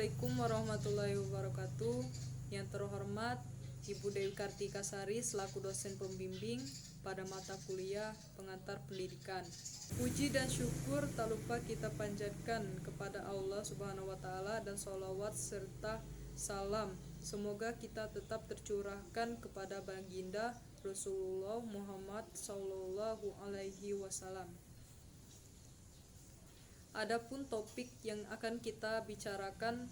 Assalamualaikum warahmatullahi wabarakatuh. Yang terhormat Ibu Dewi Kartikasari selaku dosen pembimbing pada mata kuliah pengantar pendidikan. Puji dan syukur tak lupa kita panjatkan kepada Allah Subhanahu wa taala dan sholawat serta salam semoga kita tetap tercurahkan kepada baginda Rasulullah Muhammad sallallahu alaihi wasallam. Adapun topik yang akan kita bicarakan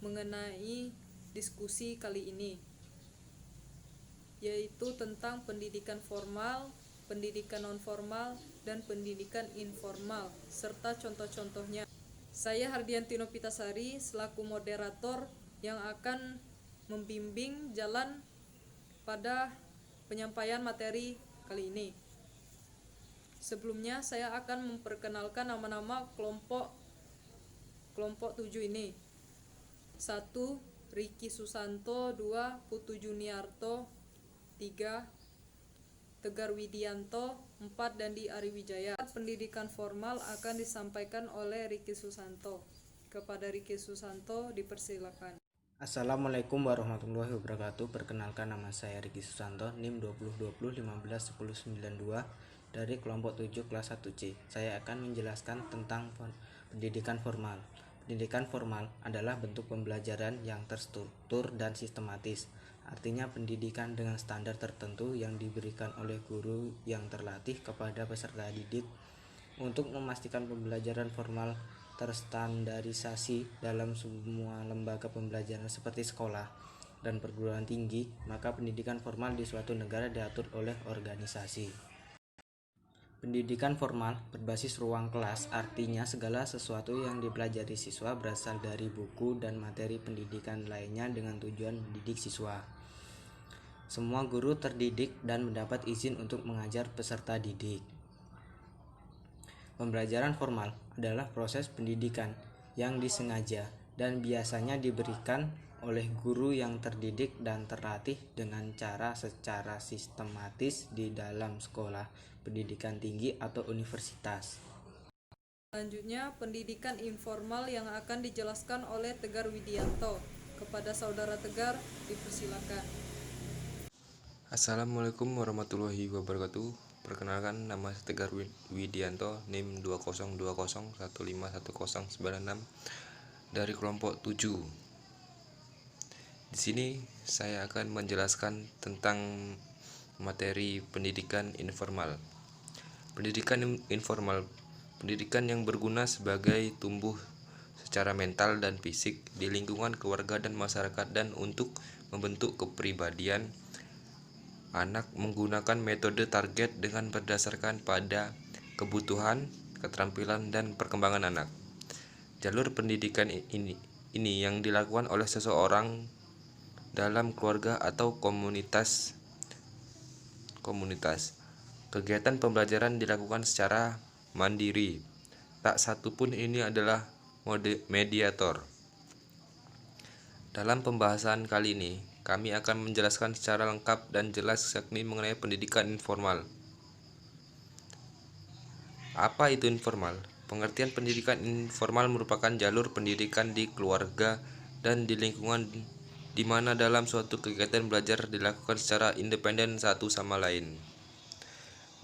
mengenai diskusi kali ini yaitu tentang pendidikan formal, pendidikan non-formal, dan pendidikan informal serta contoh-contohnya. Saya Hardianti Nopitasari selaku moderator yang akan membimbing jalan pada penyampaian materi kali ini. Sebelumnya saya akan memperkenalkan nama-nama kelompok 7 ini. 1. Riki Susanto, 2. Putu Juniarto, 3. Tegar Widianto, 4. Dandi Ariwijaya. Pendidikan formal akan disampaikan oleh Riki Susanto. Kepada Riki Susanto dipersilakan. Assalamualaikum warahmatullahi wabarakatuh. Perkenalkan, nama saya Riki Susanto, NIM 2020151092 dari kelompok 7 kelas 1C. Saya akan menjelaskan tentang pendidikan formal. Pendidikan formal adalah bentuk pembelajaran yang terstruktur dan sistematis. Artinya pendidikan dengan standar tertentu yang diberikan oleh guru yang terlatih kepada peserta didik untuk memastikan pembelajaran formal terstandarisasi dalam semua lembaga pembelajaran seperti sekolah dan perguruan tinggi. Maka pendidikan formal di suatu negara diatur oleh organisasi. Pendidikan formal berbasis ruang kelas, artinya segala sesuatu yang dipelajari siswa berasal dari buku dan materi pendidikan lainnya dengan tujuan mendidik siswa. Semua guru terdidik dan mendapat izin untuk mengajar peserta didik. Pembelajaran formal adalah proses pendidikan yang disengaja dan biasanya diberikan oleh guru yang terdidik dan terlatih dengan cara secara sistematis di dalam sekolah, pendidikan tinggi atau universitas. Selanjutnya, pendidikan informal yang akan dijelaskan oleh Tegar Widianto. Kepada saudara Tegar dipersilakan. Assalamualaikum warahmatullahi wabarakatuh. Perkenalkan, nama saya Tegar Widianto, NIM 2020151096 dari kelompok 7. Di sini saya akan menjelaskan tentang materi pendidikan informal. Pendidikan informal, pendidikan yang berguna sebagai tumbuh secara mental dan fisik di lingkungan keluarga dan masyarakat dan untuk membentuk kepribadian anak menggunakan metode target dengan berdasarkan pada kebutuhan, keterampilan, dan perkembangan anak. Jalur pendidikan ini yang dilakukan oleh seseorang dalam keluarga atau komunitas. Kegiatan pembelajaran dilakukan secara mandiri. Tak satu pun ini adalah mediator. Dalam pembahasan kali ini, kami akan menjelaskan secara lengkap dan jelas yakni mengenai pendidikan informal. Apa itu informal? Pengertian pendidikan informal merupakan jalur pendidikan di keluarga dan di lingkungan di mana dalam suatu kegiatan belajar dilakukan secara independen satu sama lain.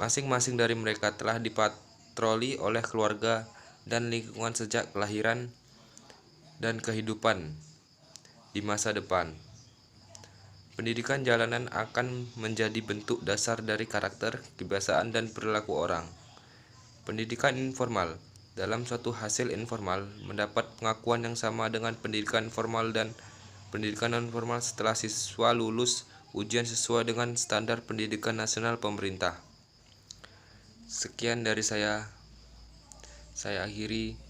Masing-masing dari mereka telah dipatroli oleh keluarga dan lingkungan sejak kelahiran dan kehidupan di masa depan. Pendidikan jalanan akan menjadi bentuk dasar dari karakter, kebiasaan, dan perilaku orang. Pendidikan informal dalam suatu hasil informal mendapat pengakuan yang sama dengan pendidikan formal dan pendidikan non-formal setelah siswa lulus ujian sesuai dengan standar pendidikan nasional pemerintah. Sekian dari saya akhiri.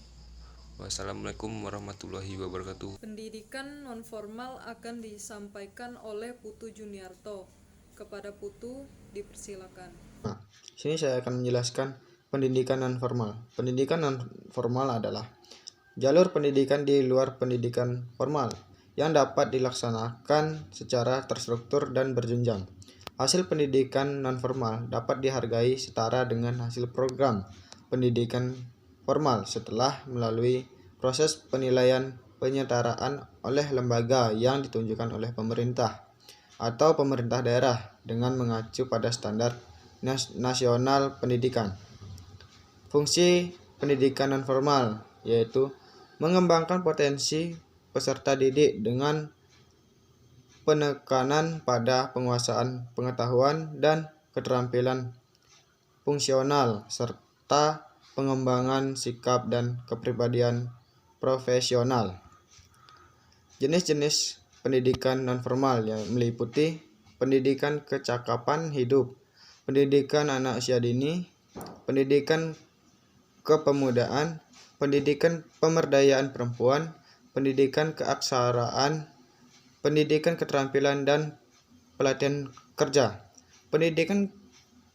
Wassalamualaikum warahmatullahi wabarakatuh. Pendidikan non-formal akan disampaikan oleh Putu Juniarto. Kepada Putu dipersilakan. Sini saya akan menjelaskan pendidikan non-formal. Pendidikan non-formal adalah jalur pendidikan di luar pendidikan formal yang dapat dilaksanakan secara terstruktur dan berjenjang. Hasil pendidikan non-formal dapat dihargai setara dengan hasil program pendidikan formal setelah melalui proses penilaian penyetaraan oleh lembaga yang ditunjukkan oleh pemerintah atau pemerintah daerah dengan mengacu pada standar nasional pendidikan. Fungsi pendidikan nonformal yaitu mengembangkan potensi peserta didik dengan penekanan pada penguasaan pengetahuan dan keterampilan fungsional serta pengembangan sikap dan kepribadian profesional. Jenis-jenis pendidikan nonformal yang meliputi pendidikan kecakapan hidup, pendidikan anak usia dini, pendidikan kepemudaan, pendidikan pemberdayaan perempuan, pendidikan keaksaraan, pendidikan keterampilan dan pelatihan kerja. Pendidikan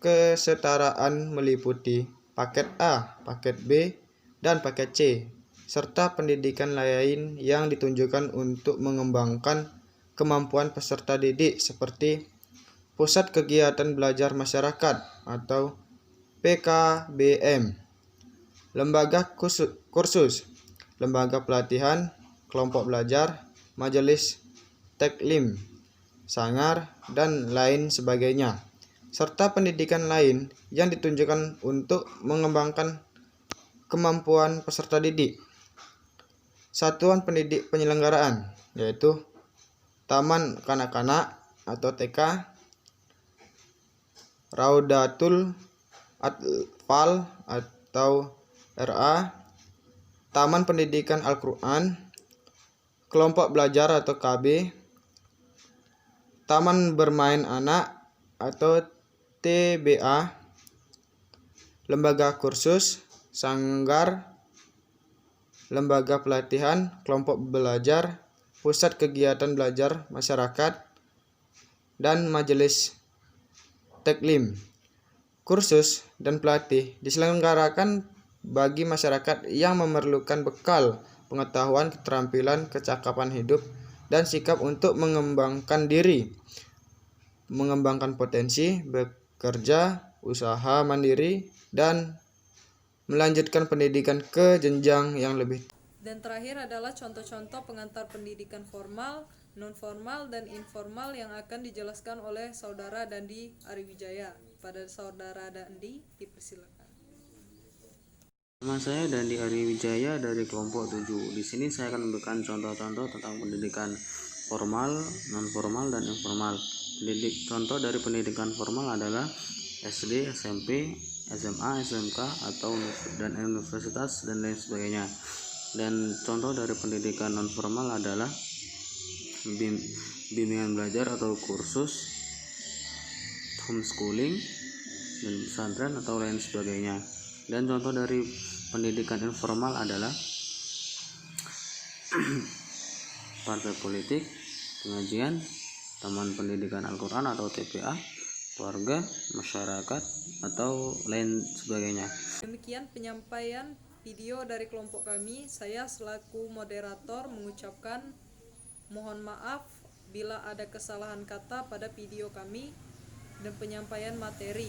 kesetaraan meliputi paket A, paket B, dan paket C, serta pendidikan lain yang ditunjukkan untuk mengembangkan kemampuan peserta didik seperti Pusat Kegiatan Belajar Masyarakat atau PKBM, lembaga kursus, lembaga pelatihan, kelompok belajar, majelis taklim, sanggar, dan lain sebagainya, serta pendidikan lain yang ditunjukkan untuk mengembangkan kemampuan peserta didik. Satuan pendidik penyelenggaraan yaitu Taman Kanak-kanak atau TK, Raudatul Atfal atau RA, Taman Pendidikan Al-Quran, Kelompok Belajar atau KB, Taman Bermain Anak atau TBA, lembaga kursus, sanggar, lembaga pelatihan, kelompok belajar, pusat kegiatan belajar masyarakat, dan majelis taklim. Kursus dan pelatih diselenggarakan bagi masyarakat yang memerlukan bekal pengetahuan, keterampilan, kecakapan hidup, dan sikap untuk mengembangkan diri, mengembangkan potensi, bekerja, usaha mandiri, dan melanjutkan pendidikan ke jenjang yang lebih. Dan terakhir adalah contoh-contoh pengantar pendidikan formal, non-formal, dan informal yang akan dijelaskan oleh Saudara Dandi Ariwijaya. Pada Saudara Dandi, dipersilakan. Nama saya Dandi Ariwijaya dari kelompok 7. Di sini saya akan memberikan contoh-contoh tentang pendidikan formal, non-formal, dan informal. Contoh dari pendidikan formal adalah SD, SMP, SMA, SMK, atau dan universitas dan lain sebagainya. Dan contoh dari pendidikan non-formal adalah bimbingan belajar atau kursus, homeschooling, dan pesantren atau lain sebagainya. Dan contoh dari pendidikan informal adalah partai politik, pengajian, taman pendidikan Al-Quran atau TPA, keluarga, masyarakat, atau lain sebagainya. Demikian penyampaian video dari kelompok kami. Saya selaku moderator mengucapkan mohon maaf bila ada kesalahan kata pada video kami dan penyampaian materi.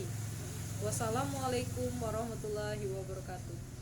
Wassalamualaikum warahmatullahi wabarakatuh.